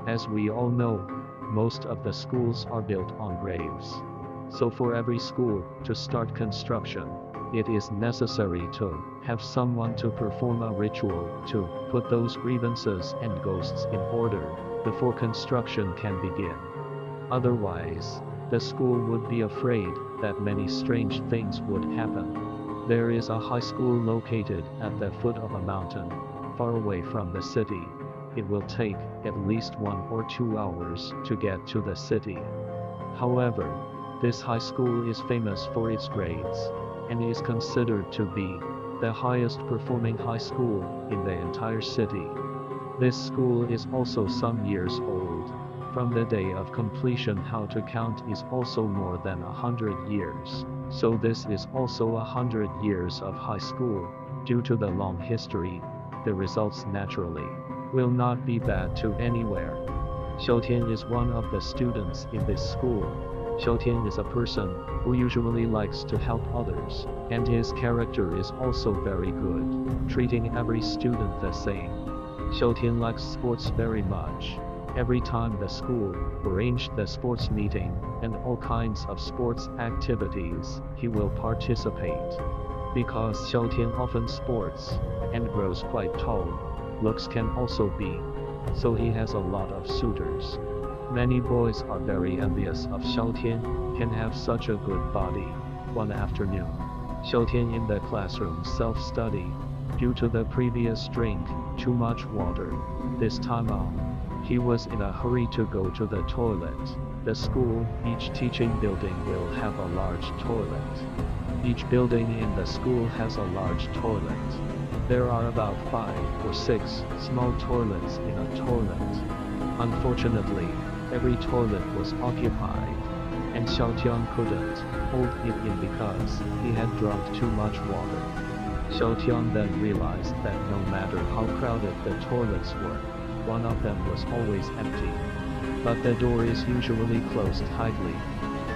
As we all know, most of the schools are built on graves. So for every school to start construction, it is necessary to have someone to perform a ritual to put those grievances and ghosts in order before construction can begin. Otherwise, the school would be afraid that many strange things would happen. There is a high school located at the foot of a mountain, far away from the city. It will take at least 1 or 2 hours to get to the city. However, this high school is famous for its grades, and is considered to be the highest performing high school in the entire city. This school is also some years old. From the day of completion, how to count is also more than 100 years. So this is also 100 years of high school. Due to the long history, the results naturally will not be bad to anywhere. Xiao Tian is one of the students in this school. Xiao Tian is a person who usually likes to help others, and his character is also very good, treating every student the same. Xiao Tian likes sports very much. Every time the school arranged the sports meeting and all kinds of sports activities, he will participate. Because Xiao Tian often sports and grows quite tall, looks can also be, so he has a lot of suitors. Many boys are very envious of Xiao Tian, can have such a good body. One afternoon, Xiao Tian in the classroom self-study. Due to the previous drink too much water, this time on, he was in a hurry to go to the toilet. The school, each teaching building will have a large toilet. Each building in the school has a large toilet. There are about 5 or 6 small toilets in a toilet. Unfortunately, every toilet was occupied, and Xiao Tian couldn't hold it in because he had drunk too much water. Xiao Tian then realized that no matter how crowded the toilets were, one of them was always empty. But the door is usually closed tightly.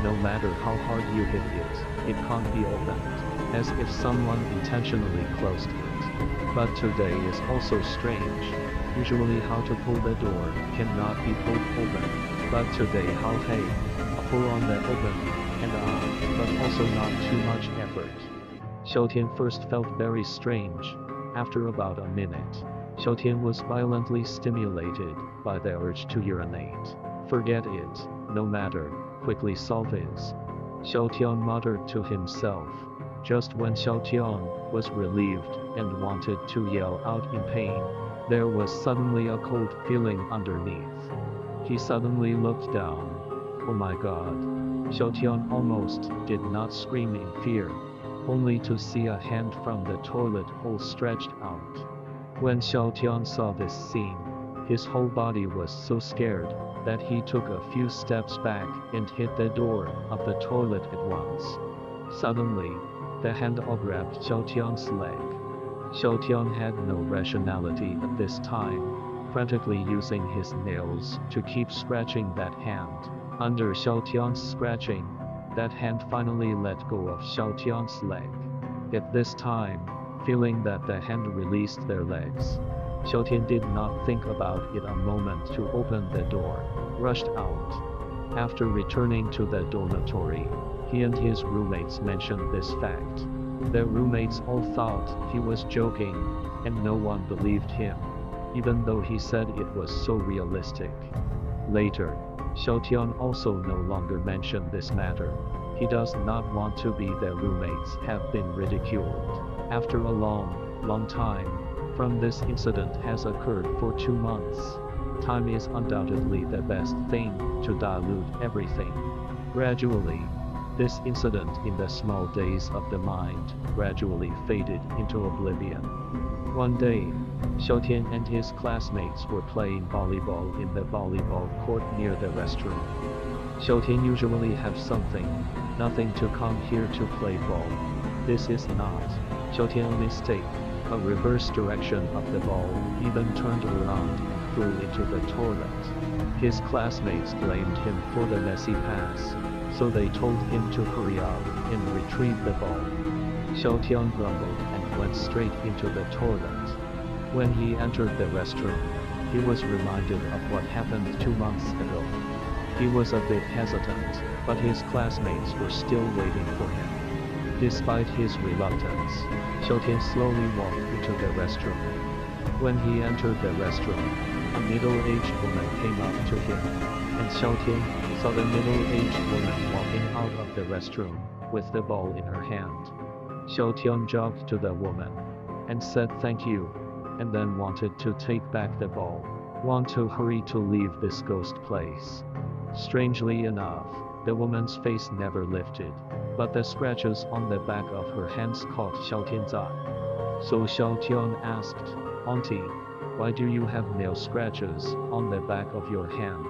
No matter how hard you hit it, it can't be opened, as if someone intentionally closed it. But today is also strange. Usually how to pull the door cannot be pulled open, but today how a pull on the open and on, but also not too much effort. Xiao Tian first felt very strange. After about a minute, Xiao Tian was violently stimulated by the urge to urinate. Forget it, no matter, quickly solve this. Xiao Tian muttered to himself. Just when Xiao Tian was relieved and wanted to yell out in pain, there was suddenly a cold feeling underneath. He suddenly looked down. Oh my god. Xiao Tian almost did not scream in fear, only to see a hand from the toilet hole stretched out. When Xiao Tian saw this scene, his whole body was so scared that he took a few steps back and hit the door of the toilet at once. Suddenly, the hand all grabbed Xiao Tian's leg. Xiao Tian had no rationality at this time, frantically using his nails to keep scratching that hand. Under Xiao Tian's scratching, that hand finally let go of Xiao Tian's leg. At this time, feeling that the hand released their legs, Xiao Tian did not think about it a moment to open the door, rushed out. After returning to the dormitory, he and his roommates mentioned this fact. The roommates all thought he was joking, and no one believed him, even though he said it was so realistic. Later, Xiao Tian also no longer mentioned this matter. He does not want to be their roommates have been ridiculed. After a long time, from this incident has occurred for 2 months. Time is undoubtedly the best thing to dilute everything. Gradually, this incident in the small days of the mind gradually faded into oblivion. One day, Xiao Tian and his classmates were playing volleyball in the volleyball court near the restroom. Xiao Tian usually have nothing to come here to play ball. This is not Xiao Tian's mistake. A reverse direction of the ball even turned around and flew into the toilet. His classmates blamed him for the messy pass, so they told him to hurry up and retrieve the ball. Xiao Tian grumbled and went straight into the toilet. When he entered the restroom, he was reminded of what happened 2 months ago. He was a bit hesitant, but his classmates were still waiting for him. Despite his reluctance, Xiaotian slowly walked into the restroom. When he entered the restroom, a middle-aged woman came up to him, and Xiaotian saw the middle-aged woman walking out of the restroom with the ball in her hand. Xiaotian jogged to the woman and said thank you, and then wanted to take back the ball. Want to hurry to leave this ghost place. Strangely enough, the woman's face never lifted, but the scratches on the back of her hands caught Xiaotian's eye. So Xiaotian asked, "Auntie, why do you have nail scratches on the back of your hand?"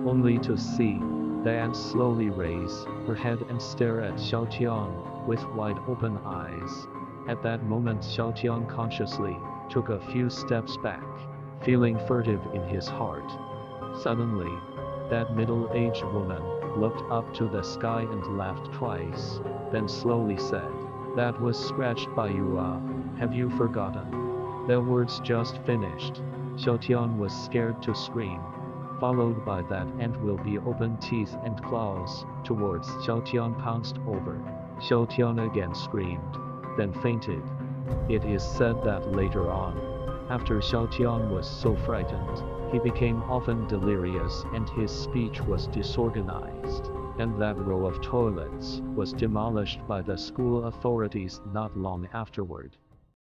Only to see the aunt slowly raise her head and stare at Xiaotian with wide open eyes. At that moment Xiaotian consciously took a few steps back, feeling furtive in his heart. Suddenly, that middle-aged woman looked up to the sky and laughed twice, then slowly said, "That was scratched by you, have you forgotten?" The words just finished. Xiaotian was scared to scream. Followed by that aunt will be open teeth and claws towards Xiaotian pounced over. Xiaotian again screamed, then fainted. It is said that later on, after Xiaotian was so frightened, he became often delirious and his speech was disorganized, and that row of toilets was demolished by the school authorities not long afterward.